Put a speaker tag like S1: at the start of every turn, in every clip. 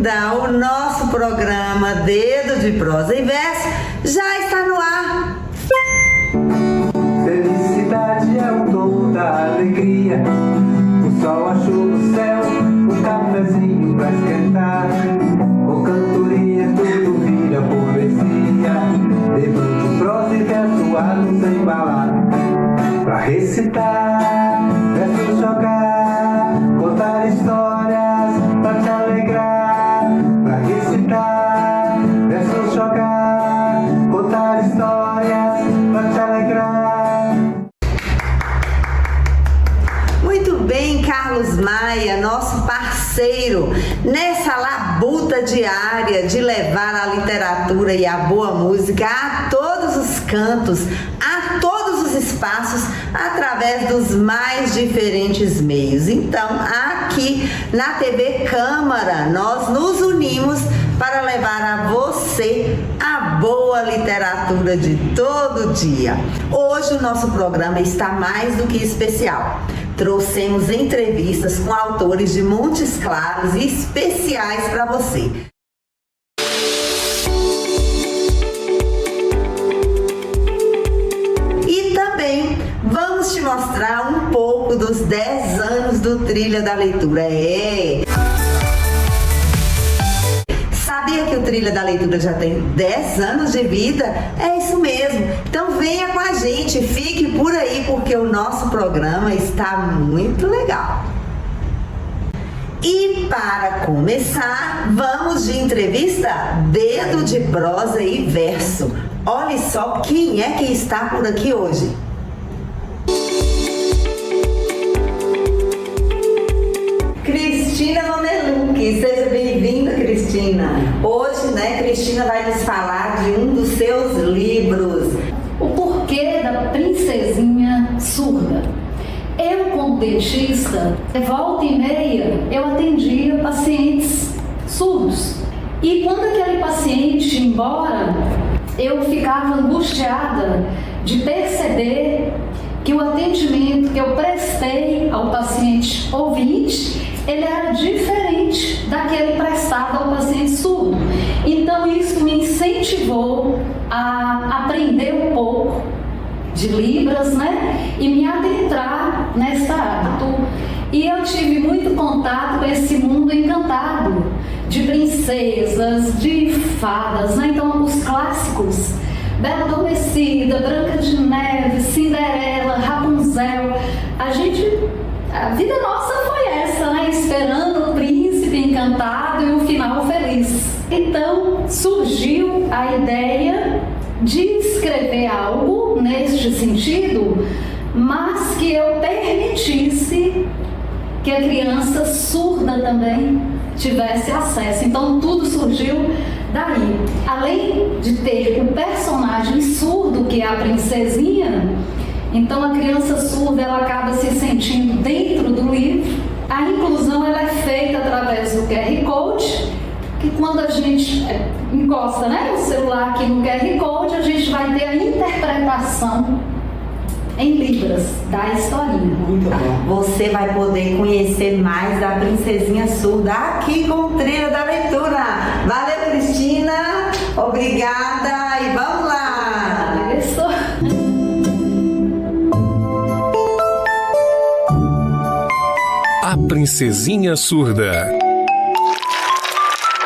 S1: linda! O nosso programa Dedo de Prosa e Verso já está no ar.
S2: Felicidade é o tom da alegria. O sol achou no céu um cafezinho pra esquentar. Com cantoria tudo vira poesia. Dedo de prosa e verso a nos embalar. Pra recitar, verso jogar, contar histórias pra te alegrar. Pra recitar, verso jogar, contar histórias pra te alegrar.
S1: Muito bem, Carlos Maia, nosso parceiro, nessa labuta diária de levar a literatura e a boa música a todos os cantos, a todos os espaços, através dos mais diferentes meios. Então, aqui na TV Câmara, nós nos unimos para levar a você a boa literatura de todo dia. Hoje o nosso programa está mais do que especial. Trouxemos entrevistas com autores de Montes Claros e especiais para você. E também vamos te mostrar um pouco dos 10 anos do Trilha da Leitura. Sabia que o Trilha da Leitura já tem 10 anos de vida? É isso mesmo. Então venha com a gente, fique por aí, porque o nosso programa está muito legal. E para começar, vamos de entrevista Dedo de Prosa e Verso. Olha só quem é que está por aqui hoje. Cristina Mameluque, seja bem-vinda, Cristina. Hoje, Cristina vai nos falar de um dos seus livros.
S3: O porquê da princesinha surda. Eu, como dentista, volta e meia, eu atendia pacientes surdos. E quando aquele paciente ia embora, eu ficava angustiada de perceber que o atendimento que eu prestei ao paciente ouvinte, ele era diferente daquele prestado ao paciente surdo. Então isso me incentivou a aprender um pouco de Libras, e me adentrar nessa área. E eu tive muito contato com esse mundo encantado de princesas, de fadas, Então os clássicos, Bela Adormecida, Branca de Neve, Cinderela, Rapunzel, a vida nossa foi essa, esperando o príncipe encantado e um final feliz. Então surgiu a ideia de escrever algo neste sentido, mas que eu permitisse que a criança surda também tivesse acesso. Então tudo surgiu daí. Além de ter o personagem surdo, que é a princesinha, então a criança surda ela acaba se sentindo dentro do livro. A inclusão ela é feita através do QR Code, que quando a gente encosta o celular aqui no QR Code, a gente vai ter a interpretação em Libras da historinha.
S1: Muito bom. Você vai poder conhecer mais da princesinha surda aqui com o Trilha da Leitura. Valeu, Cristina. Obrigada e vamos lá.
S4: A Princesinha Surda.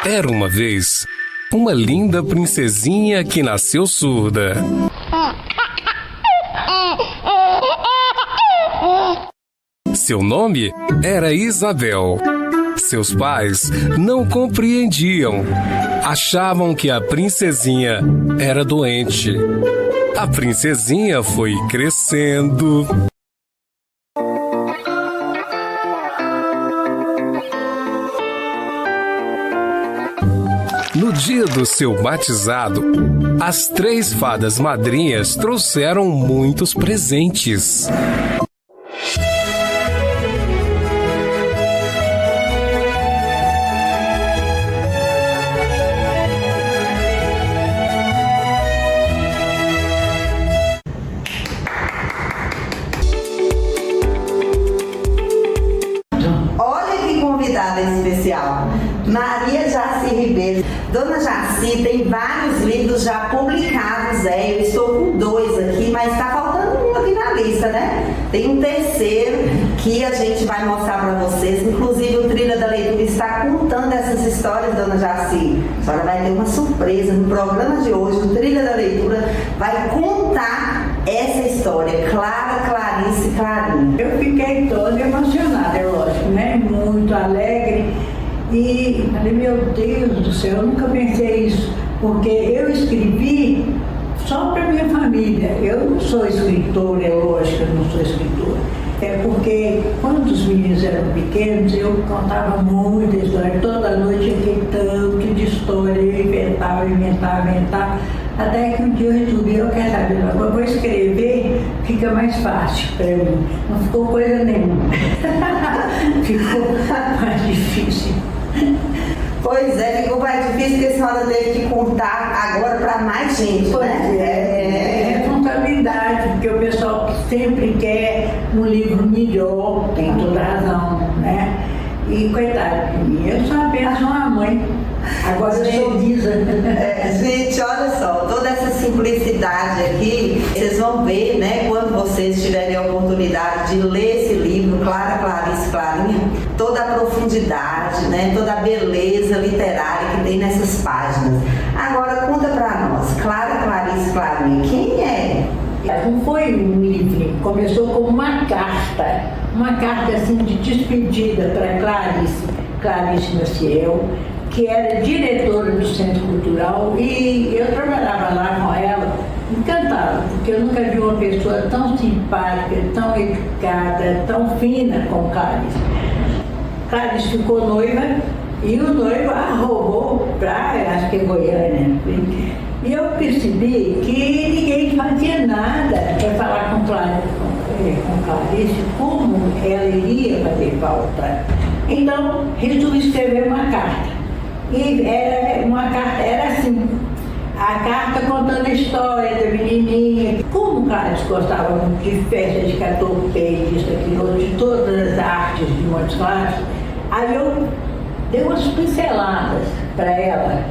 S4: Era uma vez uma linda princesinha que nasceu surda. Seu nome era Isabel. Seus pais não compreendiam. Achavam que a princesinha era doente. A princesinha foi crescendo. No dia do seu batizado, as 3 fadas madrinhas trouxeram muitos presentes.
S1: Olha que convidada especial. Maria Jaci Ribeiro. Dona Jaci tem vários livros já publicados, eu estou com 2 aqui, mas está faltando um aqui na lista, né? Tem um terceiro que a gente vai mostrar para vocês. Inclusive o Trilha da Leitura está contando essas histórias, Dona Jaci. A senhora vai ter uma surpresa no programa de hoje. O Trilha da Leitura vai contar essa história. Clarice Clarinha.
S5: Eu fiquei toda emocionada, é lógico, né? Muito alegre. E falei, meu Deus do céu, eu nunca pensei isso, porque eu escrevi só para minha família. Eu não sou escritora, é lógico, eu não sou escritora. É porque quando os meninos eram pequenos, eu contava muita história. Toda noite eu fiquei tanto de história, eu inventava. Até que um dia eu resolvi, eu quero saber, eu vou escrever, fica mais fácil para mim. Não ficou coisa nenhuma. Ficou mais difícil.
S1: Pois é, ficou mais difícil porque a senhora teve que contar agora para mais gente,
S5: pois
S1: né?
S5: É responsabilidade, porque o pessoal sempre quer um livro melhor, tem toda razão, né? E coitado de mim, eu sou apenas uma mãe. Agora eu sou Lisa.
S1: Gente, olha só, toda essa simplicidade aqui, vocês vão ver, né, quando vocês tiverem a oportunidade de ler esse livro, Clarice Clarinha, toda a profundidade, né, toda a beleza literária que tem nessas páginas. Agora conta pra nós, Clarice Clarinha, quem é?
S5: Não foi um livro, começou como uma carta assim de despedida para Clarice Maciel, que era diretora do Centro Cultural, e eu trabalhava lá com ela, encantada, porque eu nunca vi uma pessoa tão simpática, tão educada, tão fina como Clarice. Clarice ficou noiva e o noivo a roubou para, acho que é Goiânia. E eu percebi que ninguém fazia nada para falar com Clarice como ela iria fazer falta. Então, resolvi escrever uma carta. E era assim, a carta contando a história da menininha. Como Clarice gostava muito de festa de catopeia, disso, aquilo, de todas as artes de Montes Claros, aí eu dei umas pinceladas para ela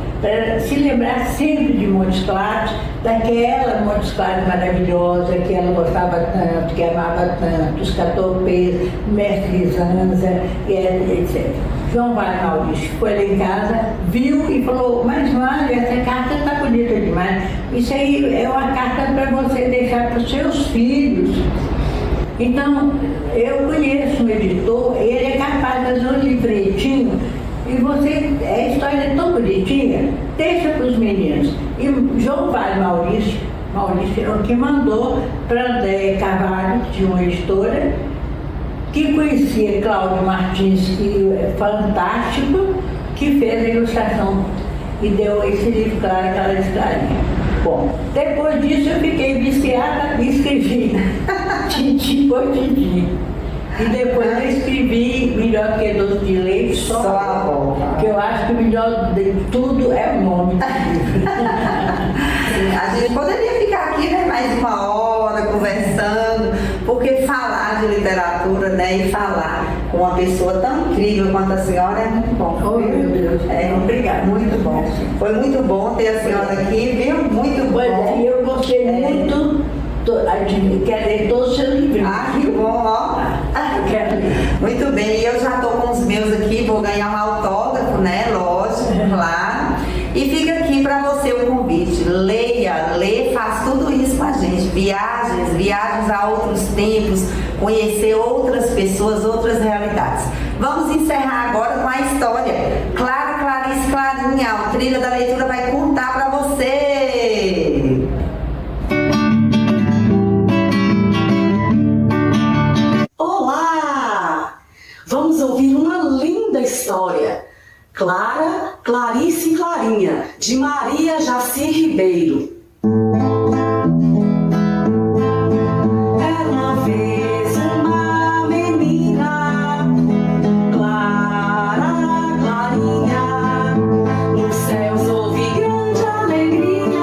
S5: se lembrar sempre de Montes Claros, daquela Montes Claros maravilhosa que ela gostava tanto, que amava tanto, os catopeias, Mestre Zanza, etc. João Vale Maurício foi lá em casa, viu e falou, mas Mário, essa carta está bonita demais. Isso aí é uma carta para você deixar para os seus filhos. Então, eu conheço um editor, ele é capaz de fazer um livretinho e a história é tão bonitinha, deixa para os meninos. E João Vale Maurício é o que mandou para André Carvalho, de uma editora, que conhecia Cláudio Martins, que é fantástico, que fez a ilustração e deu esse livro, Clarice Clarinha. Bom, depois disso eu fiquei viciada e escrevi tintim por tintim. E depois eu escrevi Melhor que Doce de Leite, só a avó, que eu acho que o melhor de tudo é o nome do livro.
S1: A gente poderia ficar aqui, né, mais uma hora conversando, porque falar de literatura, né, e falar com uma pessoa tão incrível quanto a senhora é muito bom.
S5: Oh, meu Deus.
S1: Obrigada, muito bom. Foi muito bom ter a senhora aqui, viu? Muito bom.
S5: E eu gostei muito, quer ler todos os seus livros.
S1: Ah, que bom, ó. Muito bem, e eu já estou com os meus aqui, vou ganhar um autógrafo, né? Lógico, claro. E fica aqui para você o convite. Leia, faz tudo isso com a gente. Viagens a outros tempos, conhecer outras pessoas, outras realidades. Vamos encerrar agora com a história. Clarice Clarinha, o Trilha da Leitura vai contar para você.
S6: Olá! Vamos ouvir uma linda história. Clarice Clarinha, de Maria Jaci Ribeiro. Era uma vez uma menina, Clarinha. Nos céus houve grande alegria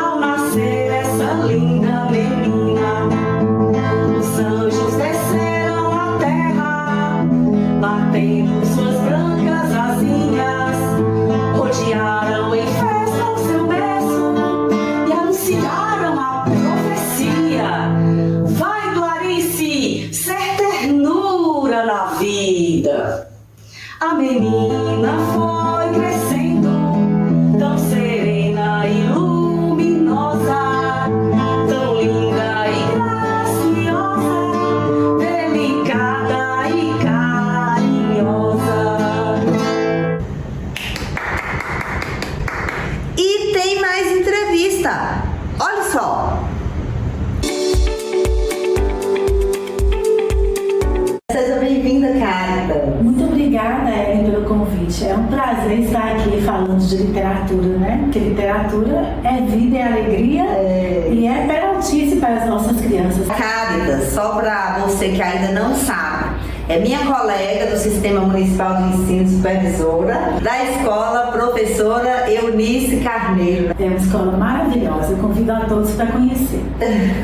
S6: ao nascer essa linda menina. Os anjos desceram à terra, batendo suas brancas asas.
S5: convite. É um prazer estar aqui falando de literatura, né? Porque literatura é vida, é alegria e é peraltice para as nossas crianças.
S1: Cáritas, só para você que ainda não sabe, é minha colega do Sistema Municipal de Ensino, supervisora da escola, professora Eunice Carneiro.
S5: É uma escola maravilhosa, eu convido a todos para conhecer.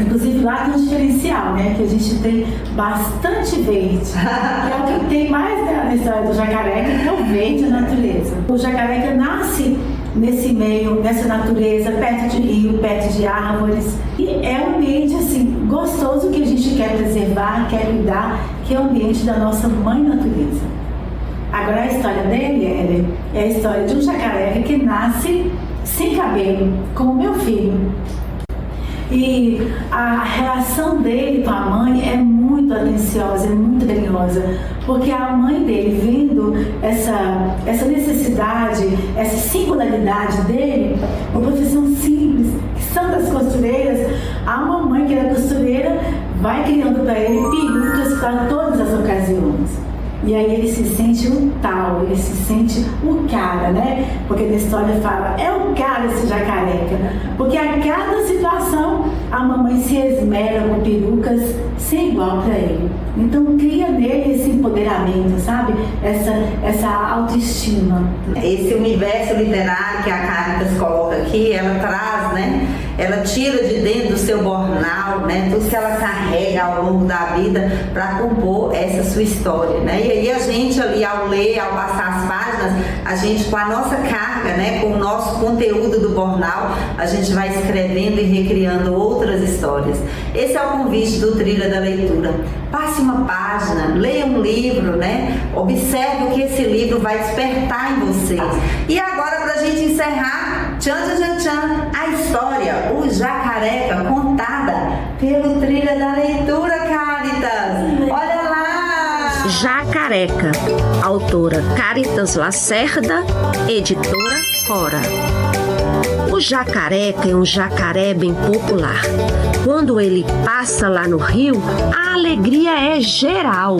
S5: Inclusive lá tem um diferencial, né? Que a gente tem bastante verde, que é o que tem mais na história do jacaré, que é o verde a natureza. O jacaré que nasce nesse meio, nessa natureza, perto de rio, perto de árvores. E é um ambiente assim, gostoso que a gente quer preservar, quer cuidar, que é o ambiente da nossa mãe natureza. Agora a história dele é a história de um jacaré que nasce sem cabelo, como meu filho. E a relação dele com a mãe é muito atenciosa, é muito carinhosa, porque a mãe dele, vendo essa necessidade, essa singularidade dele, uma profissão simples, que são das costureiras, a mamãe que era costureira vai criando para ele perucas para todas as ocasiões. E aí ele se sente um tal, ele se sente o cara, né? Porque na história fala, é o cara esse jacareca. Porque a cada situação a mamãe se esmera com perucas sem igual para ele. Então cria nele esse empoderamento, sabe? Essa autoestima.
S1: Esse universo literário que a Cáritas coloca aqui, ela traz, né? Ela tira de dentro do seu bornal, né? Tudo que ela carrega ao longo da vida para compor essa sua história, né? E aí a gente ali, ao ler, ao passar as páginas, a gente com a nossa carga, né? Com o nosso conteúdo do bornal, a gente vai escrevendo e recriando outras histórias. Esse é o convite do Trilha da Leitura. Passe uma página, leia um livro, né? Observe o que esse livro vai despertar em você. E agora, para a gente encerrar, tchan, tchan, tchan, a história, o Jacareca, contada pelo Trilha da Leitura, Cáritas. Olha lá!
S7: Jacareca, autora Cáritas Lacerda, editora Cora. O jacareca é um jacaré bem popular. Quando ele passa lá no rio, a alegria é geral.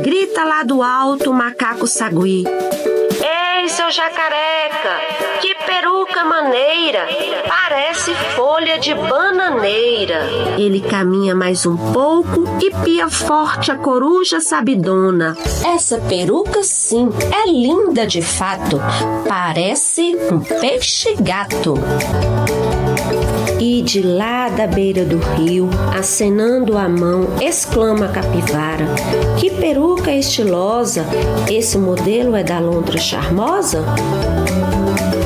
S7: Grita lá do alto o macaco sagui. Ei, seu jacareca, que peruca maneira, parece folha de bananeira. Ele caminha mais um pouco e pia forte a coruja sabidona. Essa peruca sim, é linda de fato, parece um peixe-gato. E de lá da beira do rio, acenando a mão, exclama a capivara: que peruca estilosa! Esse modelo é da lontra charmosa?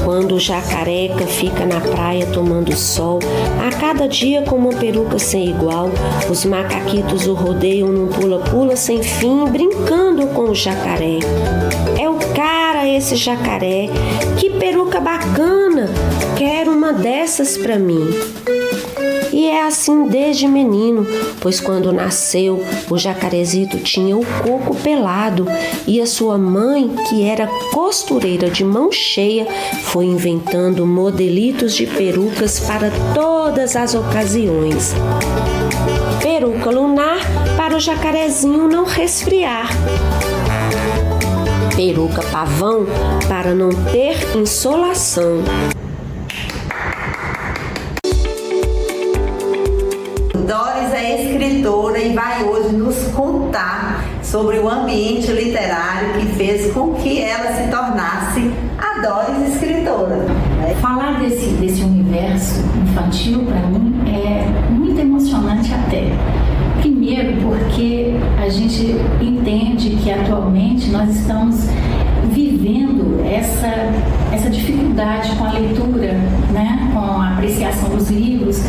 S7: Quando o jacareca fica na praia tomando sol, a cada dia com uma peruca sem igual, os macaquitos o rodeiam num pula-pula sem fim, brincando com o jacaré. É o cara esse jacaré, que peruca bacana, quero uma dessas pra mim. E é assim desde menino, pois quando nasceu, o jacarezito tinha o coco pelado e a sua mãe, que era costureira de mão cheia, foi inventando modelitos de perucas para todas as ocasiões. Peruca lunar para o jacarezinho não resfriar. Peruca pavão para não ter insolação.
S1: Doris é escritora e vai hoje nos contar sobre o ambiente literário que fez com que ela se tornasse a Doris escritora.
S3: Falar desse universo infantil para mim é muito emocionante até. Primeiro porque a gente entende que atualmente nós estamos vivendo essa dificuldade com a leitura, né? Com a apreciação dos livros,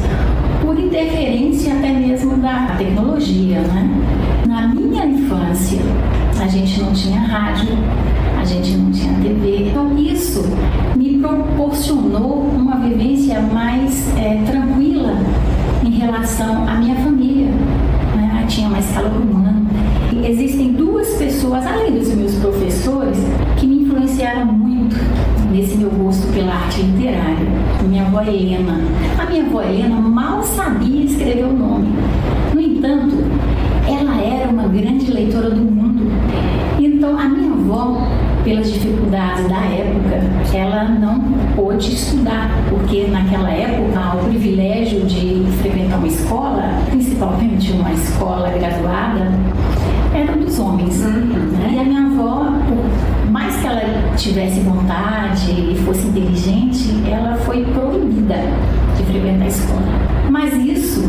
S3: por interferência até mesmo da tecnologia, né? Na minha infância, a gente não tinha rádio, a gente não tinha TV, então isso me proporcionou uma vivência mais tranquila em relação à minha família, né? Tinha mais calor humano. E existem duas pessoas, além dos meus professores, que me influenciaram muito nesse meu gosto pela arte literária. Minha avó Helena. A minha avó Helena mal sabia escrever o nome. No entanto, ela era uma grande leitora do mundo. Então, a minha avó, pelas dificuldades da época, ela não pôde estudar, porque naquela época o privilégio de frequentar uma escola, principalmente uma escola graduada, era dos homens. Né? E a minha avó, por mais que ela tivesse vontade e fosse inteligente, ela foi proibida de frequentar a escola. Mas isso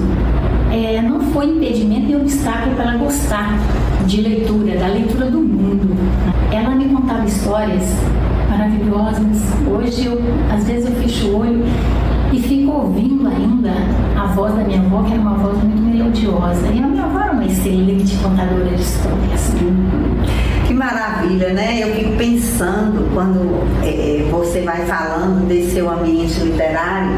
S3: não foi impedimento nem obstáculo para ela gostar de leitura, da leitura do mundo. Ela me contava histórias maravilhosas. Hoje, às vezes, eu fecho o olho e fico ouvindo ainda a voz da minha avó, que era uma voz muito melodiosa. E a minha avó era uma excelente contadora de histórias.
S1: Que maravilha, né? Eu fico pensando, quando você vai falando desse seu ambiente literário,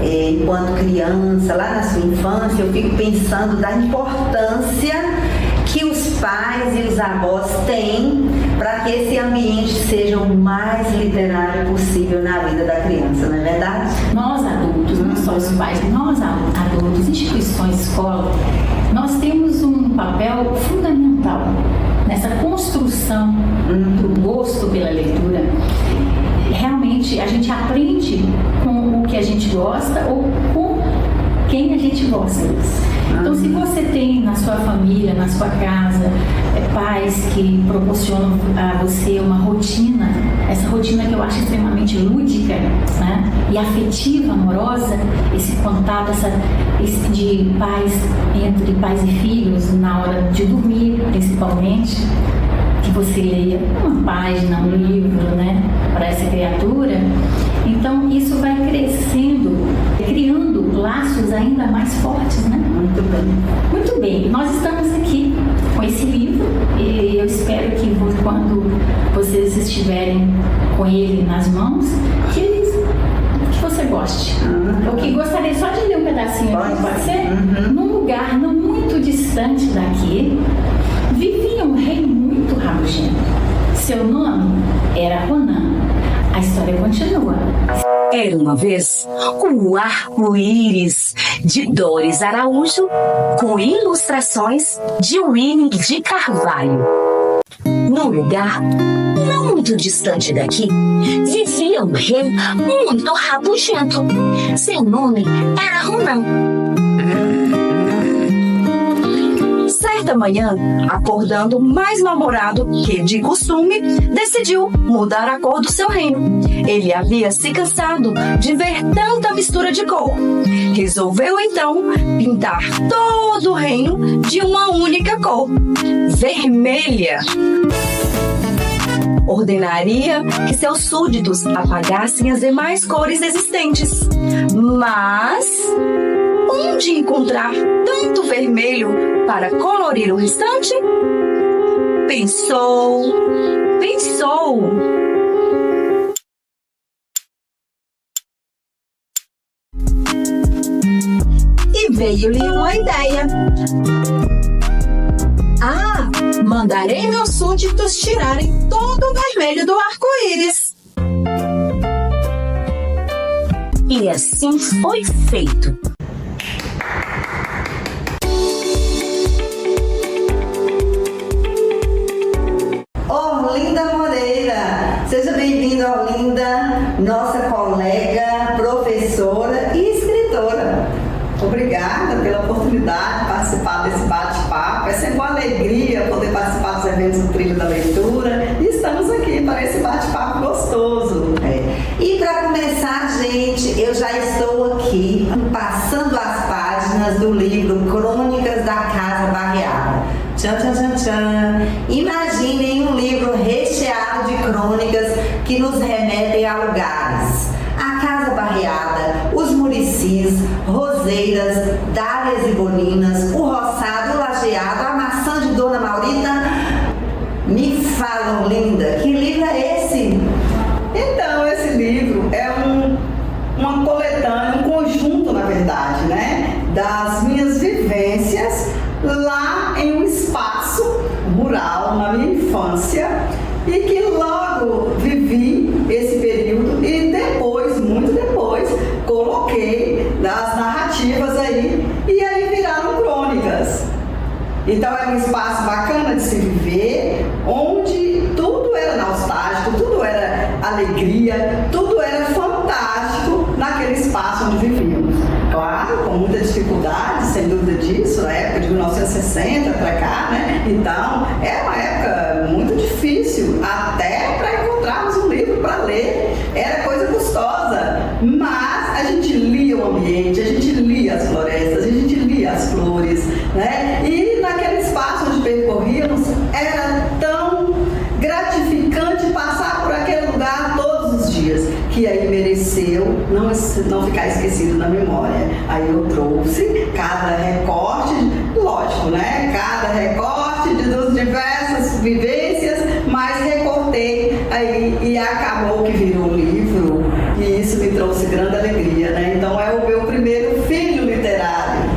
S1: enquanto criança, lá na sua infância, eu fico pensando da importância que os pais e os avós têm para que esse ambiente seja o mais literário possível na vida da criança, não é verdade?
S3: Nós adultos, não só os pais, nós adultos, instituições, escola, nós temos um papel fundamental nessa construção do gosto pela leitura. Realmente a gente aprende com o que a gente gosta ou com quem a gente gosta. Então, se você tem na sua família, na sua casa, pais que proporcionam a você uma rotina, essa rotina que eu acho extremamente lúdica, né? E afetiva, amorosa, esse contato de pais, entre pais e filhos, na hora de dormir, principalmente, que você leia uma página, um livro, né, para essa criatura. Então, isso vai crescendo, criando laços ainda mais fortes, né?
S1: Muito bem.
S3: Muito bem, nós estamos aqui com esse livro e eu espero que quando vocês estiverem com ele nas mãos, que você goste. Eu que gostaria só de ler um pedacinho aqui, pode ser? Num lugar não muito distante daqui, vivia um rei muito rabugento. Seu nome era Ronan. A história continua.
S6: Era uma vez um arco-íris de Doris Araújo com ilustrações de Winnie de Carvalho. Num lugar não muito distante daqui, vivia um rei muito rabugento. Seu nome era Ronan. Certa manhã, acordando mais mal-humorado que de costume, decidiu mudar a cor do seu reino. Ele havia se cansado de ver tanta mistura de cor. Resolveu então pintar todo o reino de uma única cor, vermelha. Ordenaria que seus súditos apagassem as demais cores existentes. Mas onde encontrar tanto vermelho para colorir o restante? Pensou. E veio-lhe uma ideia. Mandarei meus súditos tirarem todo o vermelho do arco-íris. E assim foi feito.
S1: Orlinda Moreira, seja bem-vinda, Orlinda, nossa colega, professora e escritora. Obrigada pela oportunidade de participar desse bate-papo. É sempre uma alegria poder participar dos eventos do Trilho da Leitura. E estamos aqui para esse bate-papo gostoso. E para começar, gente, eu já estou aqui passando as páginas do livro Crônicas da Casa Barreada. Tchan, tchan, tchan, tchan. Imaginem um livro recheado de crônicas que nos remetem a lugares. A Casa Barreada, os Muricis, Roseiras, Dálias e Boninas, o Roçado, o Lajeado, a Maçã de Dona Maurita. Me falam, linda, que livro é esse? Então, esse livro é uma coletânea, um conjunto, na verdade, né, das minhas vivências lá em um espaço rural, na minha infância, e que logo vivi esse período Então era um espaço bacana de se viver, onde tudo era nostálgico, tudo era alegria, tudo era fantástico naquele espaço onde vivíamos. Claro, com muita dificuldade, sem dúvida disso, na época de 1960 para cá, né? Então, é uma época muito difícil, até para encontrarmos um livro para ler, era coisa custosa, mas a gente lia o ambiente, a gente lia as florestas, a gente lia as flores, né? E naquele espaço onde percorríamos, era tão gratificante passar por aquele lugar todos os dias, que aí mereceu não ficar esquecido na memória. Aí eu trouxe cada recorte, lógico, né? Cada recorte das diversas vivências, mas recortei aí e acabou que virou um livro, e isso me trouxe grande alegria, né? Então é o meu primeiro filho literário.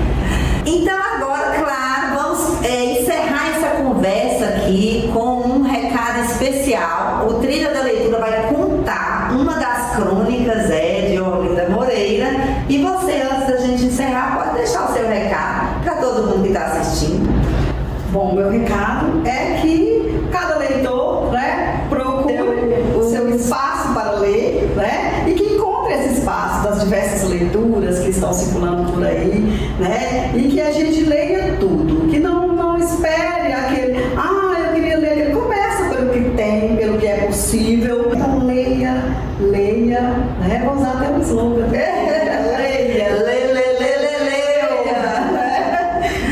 S8: Então agora, claro, vamos encerrar essa conversa aqui com um recado especial. O Trilha da Leitura vai contar uma das crônicas de Olinda Moreira, e você, antes da gente encerrar, pode deixar o seu recado para todo mundo que está assistindo.
S1: Bom, meu recado é que cada leitor, né, procure o seu espaço para ler, né, e que encontre esse espaço das diversas leituras que estão circulando por aí, né, e que a gente leia tudo, que não espere aquele, eu queria ler aquele, começa pelo que tem, pelo que é possível, então leia, né, vou usar até um slogan,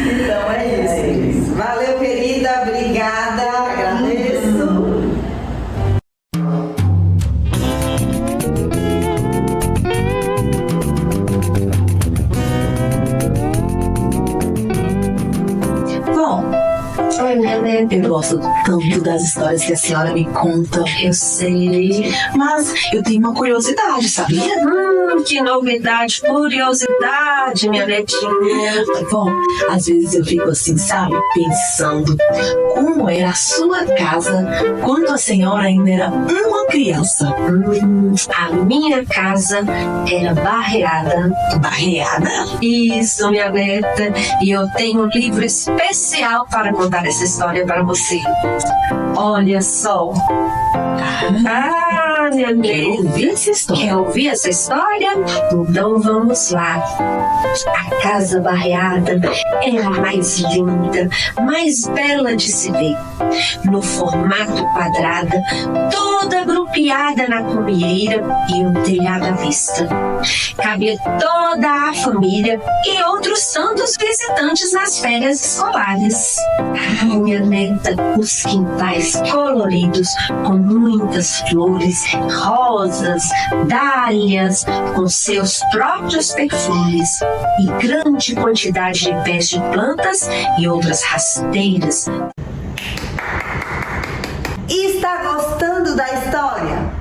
S1: então é isso.
S8: Valeu, querida, obrigada, agradeço.
S6: Bom, eu gosto tanto das histórias que a senhora me conta. Eu sei, mas eu tenho uma curiosidade, sabia?
S7: Que novidade, curiosidade, minha netinha.
S6: Bom, às vezes eu fico assim, sabe, pensando como era a sua casa quando a senhora ainda era uma criança.
S7: A minha casa era barreada.
S6: Barreada?
S7: Isso, minha neta. E eu tenho um livro especial para contar essa história para você. Olha só. Minha neta.
S6: Quer ouvir essa história?
S7: Quer ouvir essa história? Então vamos lá. A casa barreada era a mais linda, mais bela de se ver. No formato quadrado, toda agrupiada na comieira e um telhado à vista. Cabia toda a família e outros tantos visitantes nas férias escolares. Minha neta, os quintais coloridos com muitas flores, rosas, dálias, com seus próprios perfumes e grande quantidade de pés de plantas e outras rasteiras.
S8: E está gostando da história?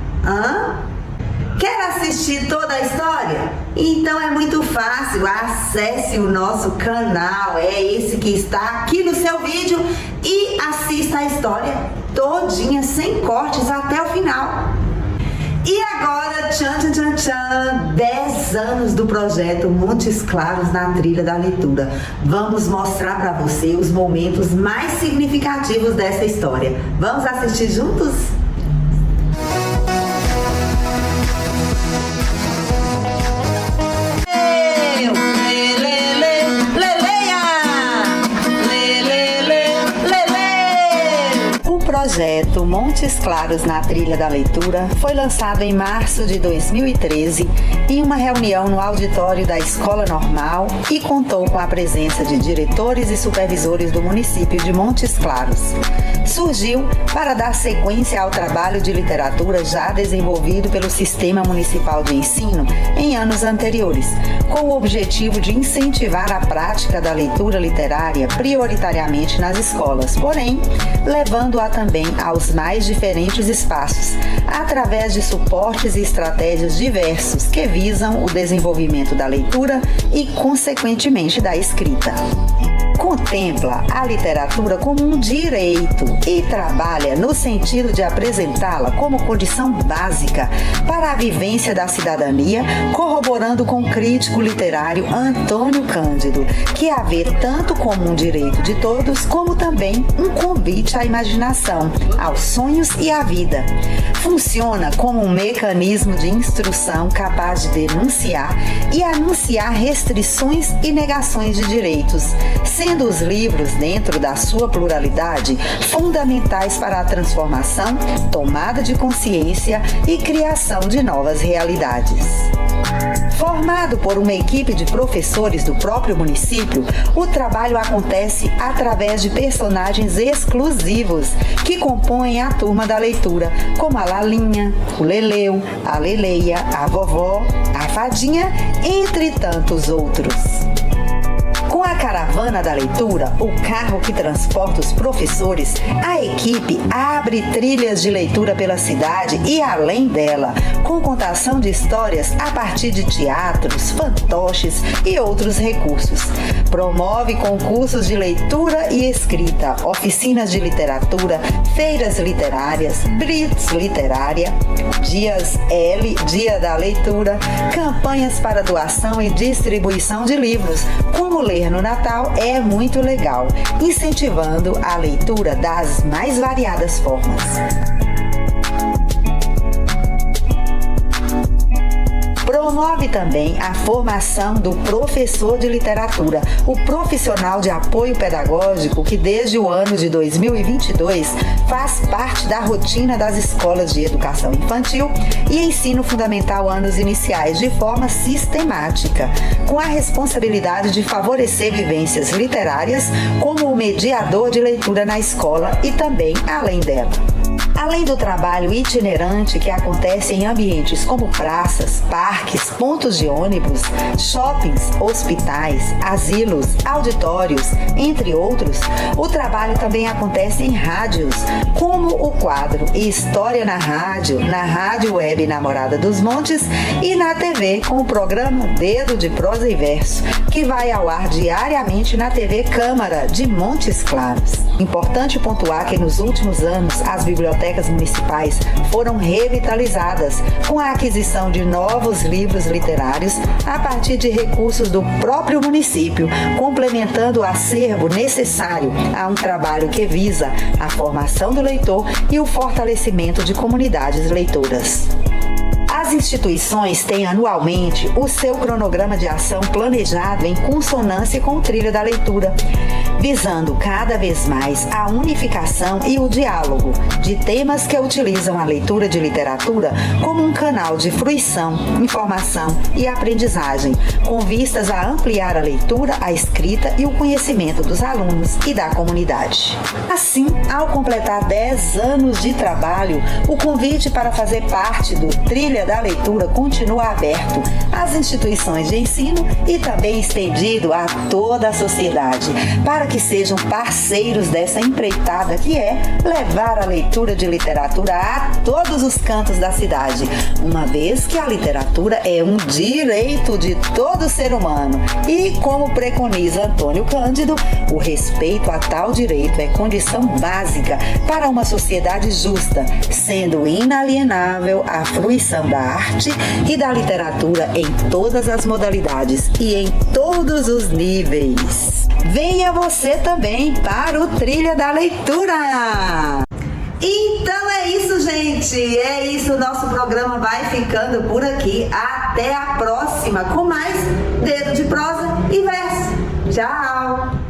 S8: Quer assistir toda a história? Então é muito fácil, acesse o nosso canal, é esse que está aqui no seu vídeo, e assista a história todinha, sem cortes, até o final. E agora, tchan, 10 anos do projeto Montes Claros na Trilha da Leitura. Vamos mostrar para você os momentos mais significativos dessa história. Vamos assistir juntos? O projeto Montes Claros na Trilha da Leitura foi lançado em março de 2013 em uma reunião no auditório da Escola Normal e contou com a presença de diretores e supervisores do município de Montes Claros. Surgiu para dar sequência ao trabalho de literatura já desenvolvido pelo Sistema Municipal de Ensino em anos anteriores, com o objetivo de incentivar a prática da leitura literária prioritariamente nas escolas, porém, levando-a também aos mais diferentes espaços, através de suportes e estratégias diversos que visam o desenvolvimento da leitura e, consequentemente, da escrita. Com contempla a literatura como um direito e trabalha no sentido de apresentá-la como condição básica para a vivência da cidadania, corroborando com o crítico literário Antônio Cândido, que a vê tanto como um direito de todos, como também um convite à imaginação, aos sonhos e à vida. Funciona como um mecanismo de instrução capaz de denunciar e anunciar restrições e negações de direitos, sendo os livros, dentro da sua pluralidade, fundamentais para a transformação, tomada de consciência e criação de novas realidades. Formado por uma equipe de professores do próprio município, o trabalho acontece através de personagens exclusivos que compõem a turma da leitura, como a Lalinha, o Leleu, a Leleia, a Vovó, a Fadinha, entre tantos outros. Com a caravana da leitura, o carro que transporta os professores, a equipe abre trilhas de leitura pela cidade e além dela, com contação de histórias a partir de teatros, fantoches e outros recursos. Promove concursos de leitura e escrita, oficinas de literatura, feiras literárias, blitz literária, dias L, Dia da Leitura, campanhas para doação e distribuição de livros, como ler no Natal é muito legal, incentivando a leitura das mais variadas formas. Promove também a formação do professor de literatura, o profissional de apoio pedagógico que desde o ano de 2022 faz parte da rotina das escolas de educação infantil e ensino fundamental anos iniciais de forma sistemática, com a responsabilidade de favorecer vivências literárias como o mediador de leitura na escola e também além dela. Além do trabalho itinerante que acontece em ambientes como praças, parques, pontos de ônibus, shoppings, hospitais, asilos, auditórios, entre outros, o trabalho também acontece em rádios, como o quadro História na Rádio Web Namorada dos Montes e na TV com o programa Dedo de Prosa e Verso, que vai ao ar diariamente na TV Câmara de Montes Claros. Importante pontuar que nos últimos anos as bibliotecas municipais foram revitalizadas com a aquisição de novos livros literários a partir de recursos do próprio município, complementando o acervo necessário a um trabalho que visa a formação do leitor e o fortalecimento de comunidades leitoras. As instituições têm anualmente o seu cronograma de ação planejado em consonância com o Trilha da Leitura, visando cada vez mais a unificação e o diálogo de temas que utilizam a leitura de literatura como um canal de fruição, informação e aprendizagem, com vistas a ampliar a leitura, a escrita e o conhecimento dos alunos e da comunidade. Assim, ao completar 10 anos de trabalho, o convite para fazer parte do Trilha da Leitura continua aberto às instituições de ensino e também estendido a toda a sociedade, para que sejam parceiros dessa empreitada que é levar a leitura de literatura a todos os cantos da cidade, uma vez que a literatura é um direito de todo ser humano e, como preconiza Antônio Cândido, o respeito a tal direito é condição básica para uma sociedade justa, sendo inalienável a fruição da arte e da literatura em todas as modalidades e em todos os níveis. Venha você também para o Trilha da Leitura!
S1: Então é isso, gente. É isso. O nosso programa vai ficando por aqui. Até a próxima com mais Dedo de Prosa e Verso. Tchau!